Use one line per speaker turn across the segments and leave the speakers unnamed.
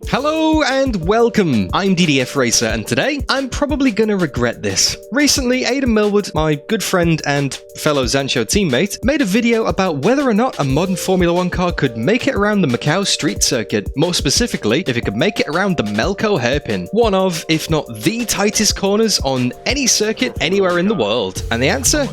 Hello and welcome, I'm DDF Racer and today I'm probably gonna regret this. Recently, Aidan Millward, my good friend and fellow Zancho teammate, made a video about whether or not a modern Formula 1 car could make it around the Macau street circuit, more specifically if it could make it around the Macau Hairpin, one of, if not the tightest corners on any circuit anywhere in the world. And the answer?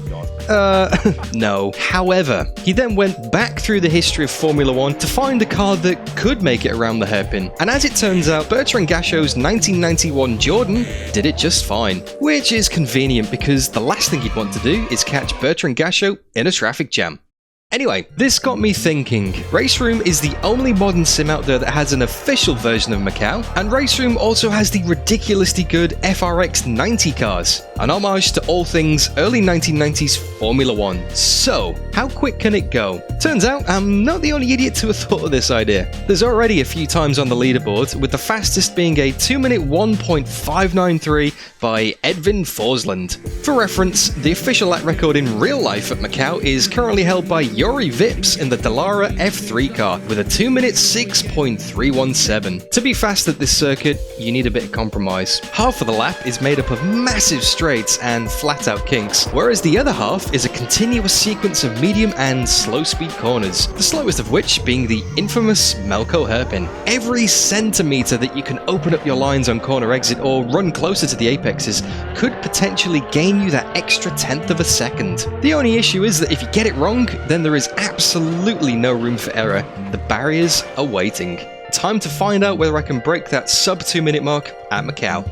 No. However, he then went back through the history of Formula 1 to find a car that could make it around the hairpin. And as it turns out, Bertrand Gachot's 1991 Jordan did it just fine. Which is convenient because the last thing you'd want to do is catch Bertrand Gachot in a traffic jam. Anyway, this got me thinking. RaceRoom is the only modern sim out there that has an official version of Macau, and RaceRoom also has the ridiculously good FRX 90 cars, an homage to all things early 1990s Formula 1. So, how quick can it go? Turns out, I'm not the only idiot to have thought of this idea. There's already a few times on the leaderboard, with the fastest being a 2-minute 1.593 by Edwin Forsland. For reference, the official lap record in real life at Macau is currently held by Yuri Vips in the Dallara F3 car with a 2-minute 6.317. To be fast at this circuit, you need a bit of compromise. Half of the lap is made up of massive straights and flat-out kinks, whereas the other half is a continuous sequence of medium and slow-speed corners, the slowest of which being the infamous Macau hairpin. Every centimetre that you can open up your lines on corner exit or run closer to the apexes could potentially gain you that extra tenth of a second. The only issue is that if you get it wrong, then there is absolutely no room for error. The barriers are waiting. Time to find out whether I can break that sub 2-minute mark at Macau.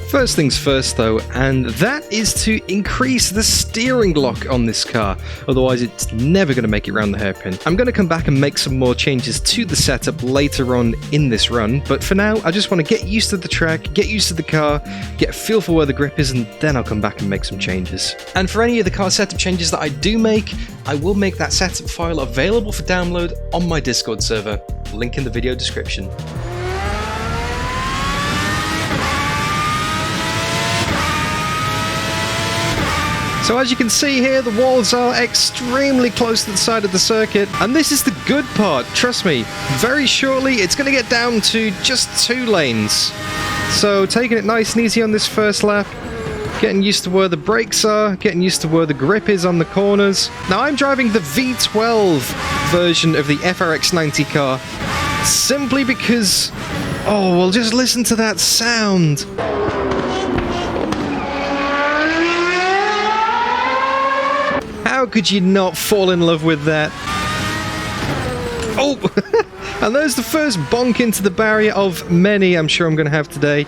First things first though, and that is to increase the steering lock on this car, otherwise it's never going to make it around the hairpin. I'm going to come back and make some more changes to the setup later on in this run, but for now I just want to get used to the track, get used to the car, get a feel for where the grip is, and then I'll come back and make some changes. And for any of the car setup changes that I do make, I will make that setup file available for download on my Discord server, link in the video description. So as you can see here, the walls are extremely close to the side of the circuit, and this is the good part, trust me. Very shortly, it's going to get down to just 2 lanes. So taking it nice and easy on this first lap, getting used to where the brakes are, getting used to where the grip is on the corners. Now I'm driving the V12 version of the FRX 90 car, simply because, oh, well, just listen to that sound. How could you not fall in love with that? Oh! And there's the first bonk into the barrier of many I'm sure I'm going to have today.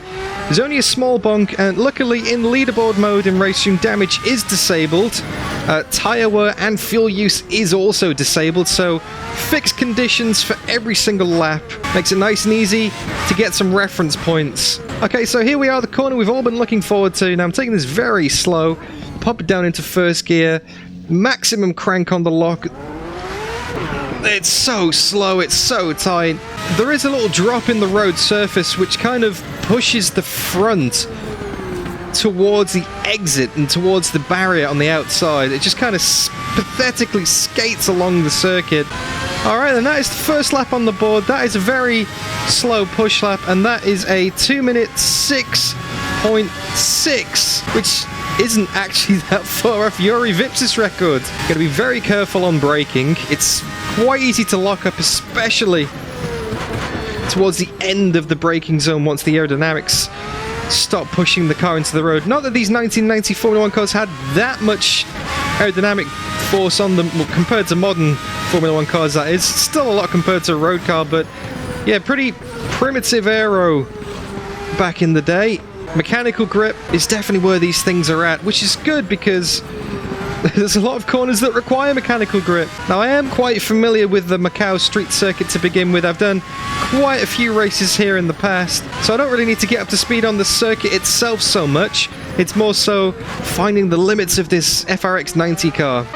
There's only a small bonk, and luckily in leaderboard mode in RaceRoom, damage is disabled. Tyre wear and fuel use is also disabled, so fixed conditions for every single lap. Makes it nice and easy to get some reference points. Okay, so here we are, the corner we've all been looking forward to. Now I'm taking this very slow, pop it down into first gear, maximum crank on the lock. It's so slow, it's so tight. There is a little drop in the road surface which kind of pushes the front towards the exit and towards the barrier on the outside. It just kind of pathetically skates along the circuit. Alright, and that is the first lap on the board. That is a very slow push lap, and that is a 2-minute 6.6, which isn't actually that far off Yuri Vips' record. Gotta be very careful on braking. It's quite easy to lock up, especially towards the end of the braking zone once the aerodynamics stop pushing the car into the road. Not that these 1990 Formula 1 cars had that much aerodynamic force on them, well, compared to modern Formula 1 cars, that is. Still a lot compared to a road car, but yeah, pretty primitive aero back in the day. Mechanical grip is definitely where these things are at, which is good because there's a lot of corners that require mechanical grip. Now I am quite familiar with the Macau street circuit to begin with. I've done quite a few races here in the past, so I don't really need to get up to speed on the circuit itself so much. It's more so finding the limits of this FRX 90 car.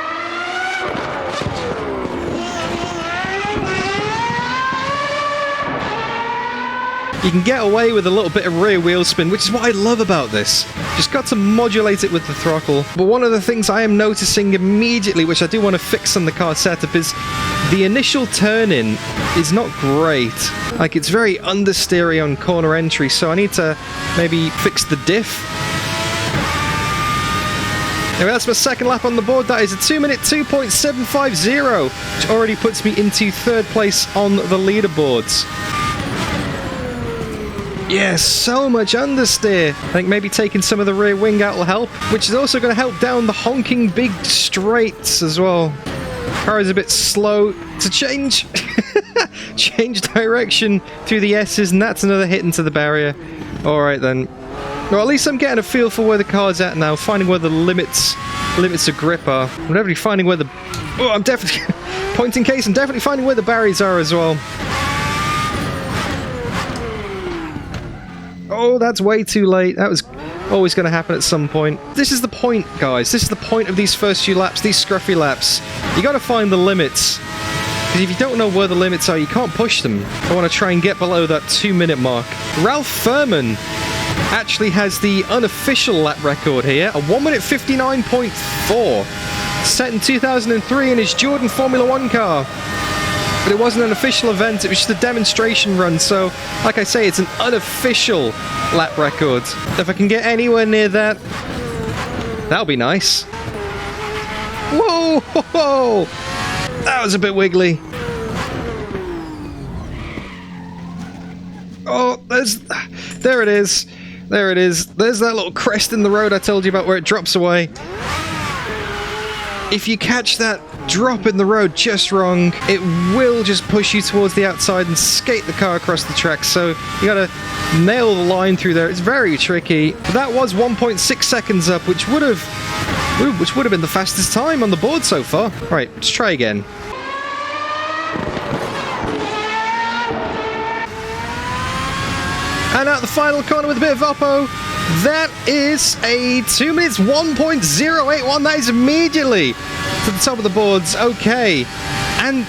You can get away with a little bit of rear wheel spin, which is what I love about this. Just got to modulate it with the throttle. But one of the things I am noticing immediately, which I do want to fix on the car setup, is the initial turn-in is not great. Like, it's very understeery on corner entry, so I need to maybe fix the diff. Anyway, that's my second lap on the board. That is a 2-minute 2.750, which already puts me into third place on the leaderboards. Yeah, so much understeer. I think maybe taking some of the rear wing out will help, which is also going to help down the honking big straights as well. Car is a bit slow to change. Change direction through the S's, and that's another hit into the barrier. Alright then. Well, at least I'm getting a feel for where the car's at now, finding where the limits of grip are. I'm definitely finding where the... Oh, I'm definitely... Point in case, I'm definitely finding where the barriers are as well. Oh, that's way too late. That was always going to happen at some point. This is the point, guys. This is the point of these first few laps, these scruffy laps. You got to find the limits. Because if you don't know where the limits are, you can't push them. I want to try and get below that 2-minute mark. Ralph Furman actually has the unofficial lap record here, a 1-minute 59.4, set in 2003 in his Jordan Formula 1 car. But it wasn't an official event, it was just a demonstration run, so, like I say, it's an unofficial lap record. If I can get anywhere near that, that'll be nice. Whoa! Whoa! That was a bit wiggly. Oh, there it is. There it is. There's that little crest in the road I told you about where it drops away. If you catch that drop in the road just wrong, it will just push you towards the outside and skate the car across the track, so you gotta nail the line through there. It's very tricky. But that was 1.6 seconds up, which would have been the fastest time on the board so far. Alright, let's try again. And out the final corner with a bit of oppo, that is a 2 minutes 1.081. That is immediately to the top of the boards. Okay. And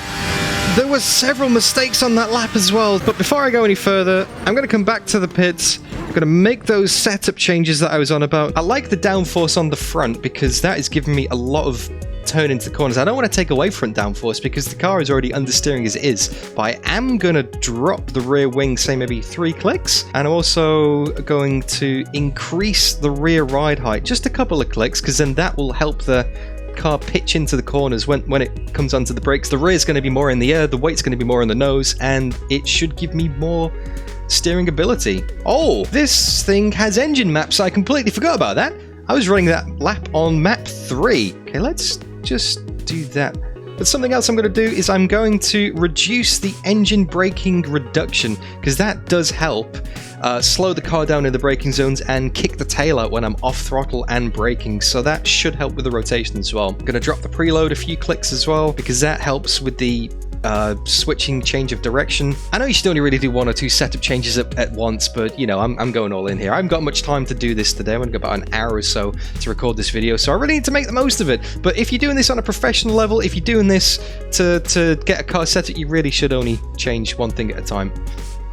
there were several mistakes on that lap as well. But before I go any further, I'm going to come back to the pits. I'm going to make those setup changes that I was on about. I like the downforce on the front because that is giving me a lot of turn into the corners. I don't want to take away front downforce because the car is already understeering as it is, but I am going to drop the rear wing, say maybe 3 clicks, and I'm also going to increase the rear ride height just a couple of clicks, because then that will help the car pitch into the corners when it comes onto the brakes. The rear is going to be more in the air, the weight's going to be more in the nose, and it should give me more steering ability. Oh, this thing has engine maps. I completely forgot about that. I was running that lap on map 3. Okay, let's just do that. But something else I'm going to do is I'm going to reduce the engine braking reduction, because that does help slow the car down in the braking zones and kick the tail out when I'm off throttle and braking, so that should help with the rotation as well. I'm going to drop the preload a few clicks as well, because that helps with the switching change of direction. I know you should only really do 1 or 2 setup changes at once, but you know, I'm going all in here. I haven't got much time to do this today. I'm going to go about an hour or so to record this video, so I really need to make the most of it. But if you're doing this on a professional level, if you're doing this to get a car set up, you really should only change 1 thing at a time.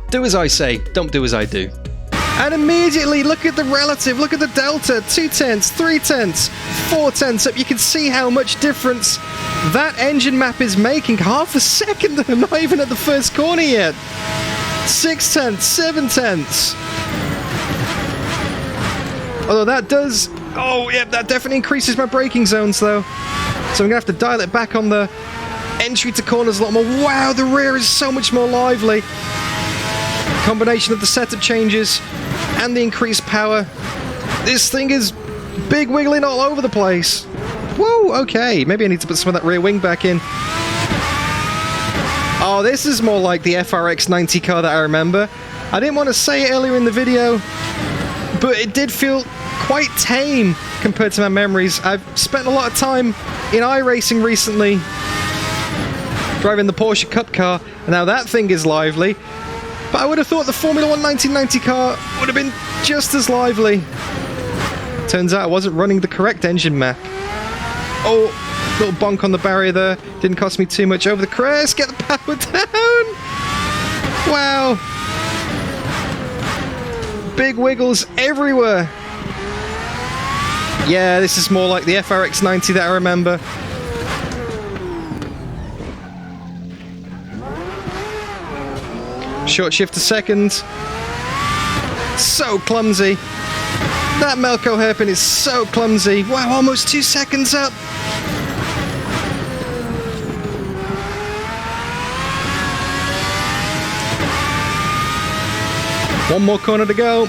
Do as I say, don't do as I do. And immediately, look at the relative, look at the delta, 2 tenths, 3 tenths, 4 tenths up. You can see how much difference that engine map is making. Half a second, and I'm not even at the first corner yet. 6 tenths, 7 tenths. Although that does, oh yeah, that definitely increases my braking zones though. So I'm gonna have to dial it back on the entry to corners a lot more. Wow, the rear is so much more lively. Combination of the setup changes and the increased power. This thing is big wiggling all over the place. Whoa, okay. Maybe I need to put some of that rear wing back in. Oh, this is more like the FRX 90 car that I remember. I didn't want to say it earlier in the video, but it did feel quite tame compared to my memories. I've spent a lot of time in iRacing recently, driving the Porsche Cup car, and now that thing is lively. But I would have thought the Formula 1 1990 car would have been just as lively. Turns out I wasn't running the correct engine map. Oh, little bonk on the barrier there. Didn't cost me too much. Over the crest, get the power down. Wow. Big wiggles everywhere. Yeah, this is more like the FRX 90 that I remember. Short shift to second. So clumsy. That Macau hairpin is so clumsy. Wow, almost 2 seconds up. One more corner to go.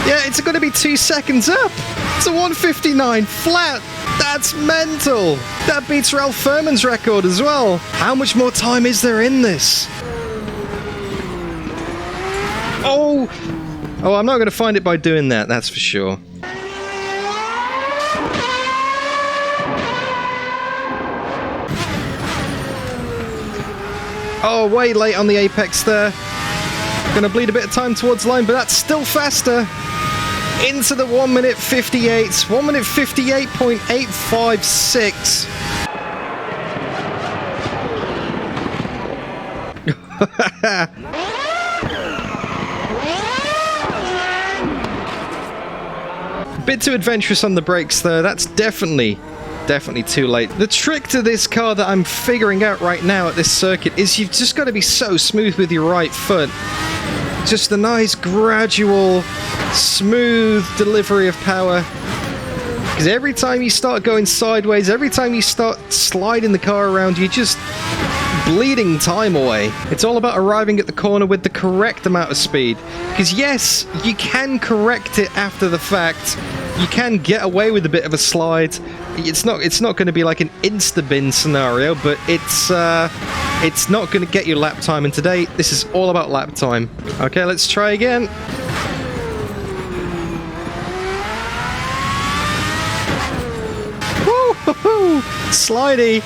Yeah, it's going to be 2 seconds up. It's a 1:59 flat. That's mental. That beats Ralph Furman's record as well. How much more time is there in this? Oh, I'm not going to find it by doing that, that's for sure. Oh, way late on the apex there. Gonna bleed a bit of time towards the line, but that's still faster. Into the 1 minute 58. 1 minute 58.856. Bit too adventurous on the brakes there. That's definitely too late. The trick to this car that I'm figuring out right now at this circuit is you've just got to be so smooth with your right foot. Just a nice gradual smooth delivery of power, because every time you start going sideways, every time you start sliding the car around, you're just bleeding time away. It's all about arriving at the corner with the correct amount of speed, because yes, you can correct it after the fact. You can get away with a bit of a slide. It's not going to be like an insta-bin scenario, but it's not going to get you lap time, and today this is all about lap time. Okay, let's try again. Woo-hoo-hoo! Slidey.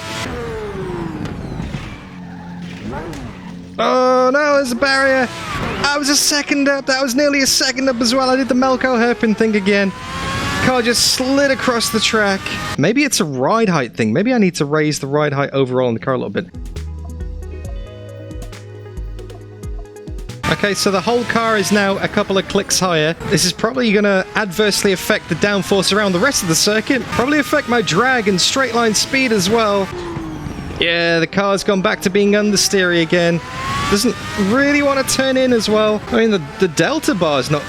Oh no, there's a barrier. I was a second up. That was nearly a second up as well. I did the Macau hairpin thing again. Car just slid across the track. Maybe it's a ride height thing. Maybe I need to raise the ride height overall in the car a little bit. Okay, so the whole car is now a couple of clicks higher. This is probably going to adversely affect the downforce around the rest of the circuit. Probably affect my drag and straight line speed as well. Yeah, the car's gone back to being understeery again. Doesn't really want to turn in as well. I mean, the delta bar is not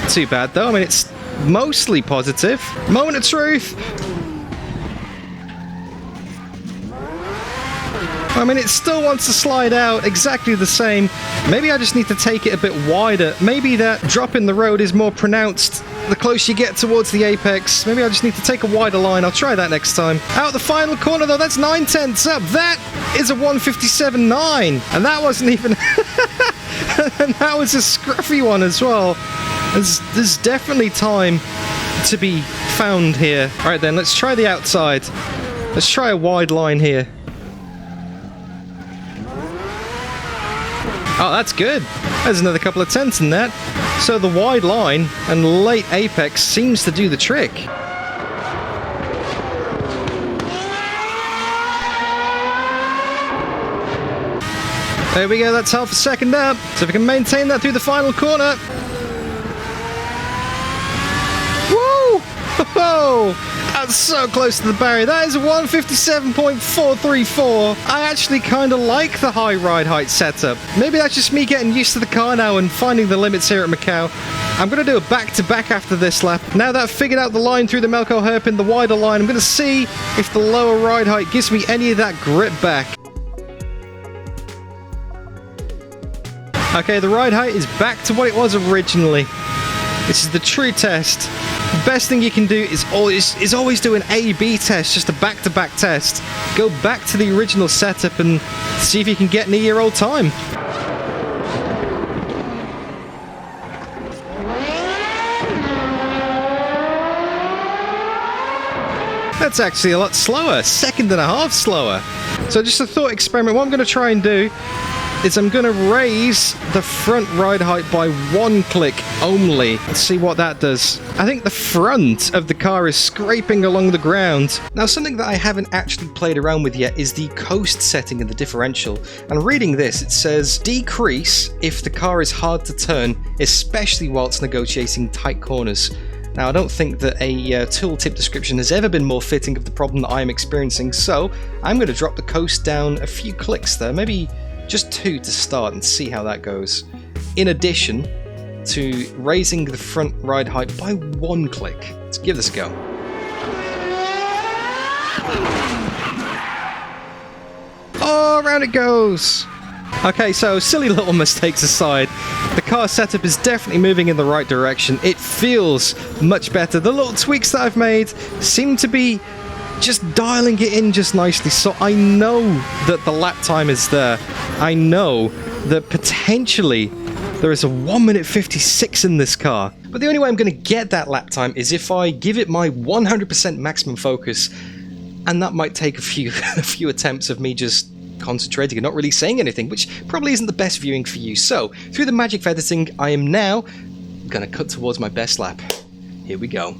too bad though. I mean, it's mostly positive. Moment of truth. I mean, it still wants to slide out exactly the same. Maybe I just need to take it a bit wider. Maybe that drop in the road is more pronounced the closer you get towards the apex. Maybe I just need to take a wider line. I'll try that next time. Out the final corner though, that's 9/10 up. That is a 1:57.9. And that wasn't even... and that was a scruffy one as well. There's definitely time to be found here. Alright then, let's try the outside. Let's try a wide line here. Oh, that's good. There's another couple of tenths in that. So the wide line and late apex seems to do the trick. There we go, that's half a second up. So if we can maintain that through the final corner. Woo! Oh, that's so close to the barrier. That is a 1:57.434. I actually kind of like the high ride height setup. Maybe that's just me getting used to the car now and finding the limits here at Macau. I'm going to do a back-to-back after this lap. Now that I've figured out the line through the Macau hairpin, the wider line, I'm going to see if the lower ride height gives me any of that grip back. Okay, the ride height is back to what it was originally. This is the true test. The best thing you can do is always do an A/B test, just a back-to-back test. Go back to the original setup and see if you can get near your old time. That's actually a lot slower, second and a half slower. So just a thought experiment. What I'm going to try and do is I'm going to raise the front ride height by 1 click only. Let's see what that does. I think the front of the car is scraping along the ground. Now, something that I haven't actually played around with yet is the coast setting in the differential. And reading this, it says decrease if the car is hard to turn, especially whilst negotiating tight corners. Now, I don't think that a tooltip description has ever been more fitting of the problem that I am experiencing, so I'm going to drop the coast down a few clicks there, maybe just 2 to start and see how that goes. In addition to raising the front ride height by 1 click. Let's give this a go. Oh, around it goes! Okay, so silly little mistakes aside, the car setup is definitely moving in the right direction. It feels much better. The little tweaks that I've made seem to be just dialing it in just nicely, so I know that the lap time is there. I know that potentially there is a 1 minute 56 in this car. But the only way I'm going to get that lap time is if I give it my 100% maximum focus, and that might take a few attempts of me just concentrating and not really saying anything, which probably isn't the best viewing for you. So, through the magic of editing, I am now going to cut towards my best lap. Here we go.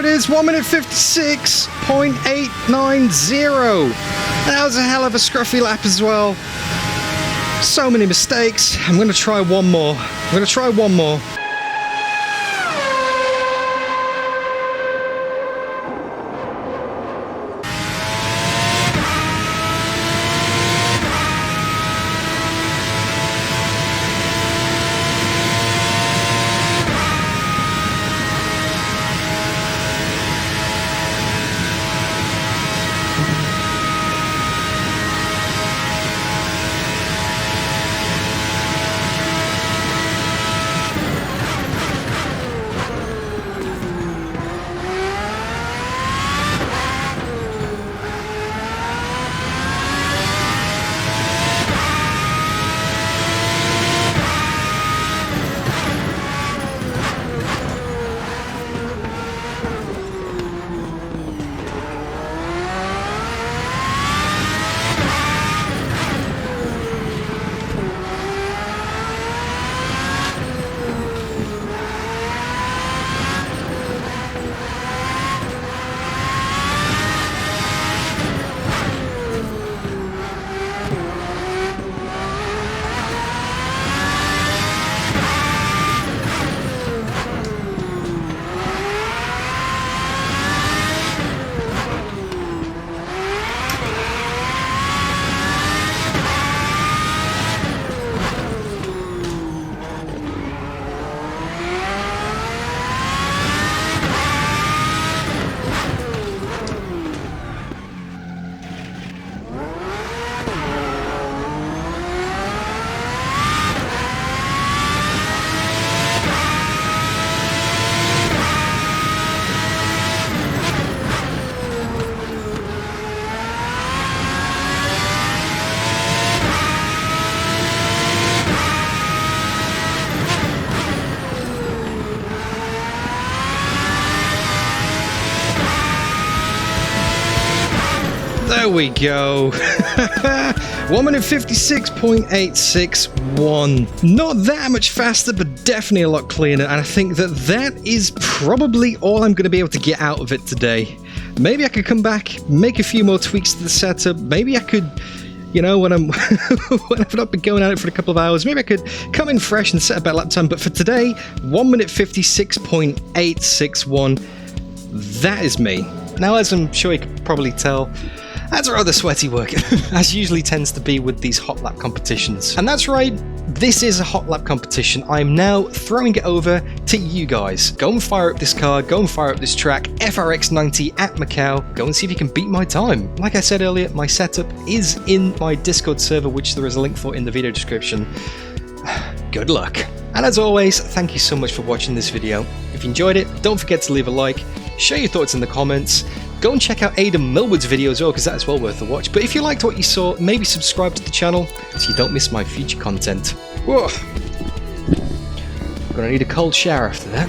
Is 1 minute 56.890. That was a hell of a scruffy lap as well. So many mistakes. I'm going to try one more. There we go. 1 minute 56.861. Not that much faster, but definitely a lot cleaner. And I think that that is probably all I'm going to be able to get out of it today. Maybe I could come back, make a few more tweaks to the setup. Maybe I could, you know, when I've not been going at it for a couple of hours, maybe I could come in fresh and set a better lap time. But for today, 1 minute 56.861. That is me. Now, as I'm sure you can probably tell, that's rather sweaty work, as usually tends to be with these hot lap competitions. And that's right, this is a hot lap competition. I'm now throwing it over to you guys. Go and fire up this car, go and fire up this track, FRX90 at Macau. Go and see if you can beat my time. Like I said earlier, my setup is in my Discord server, which there is a link for in the video description. Good luck. And as always, thank you so much for watching this video. If you enjoyed it, don't forget to leave a like, share your thoughts in the comments. Go and check out Aidan Millward's video as well, because that's well worth a watch. But if you liked what you saw, maybe subscribe to the channel so you don't miss my future content. Whoa. Gonna need a cold shower after that.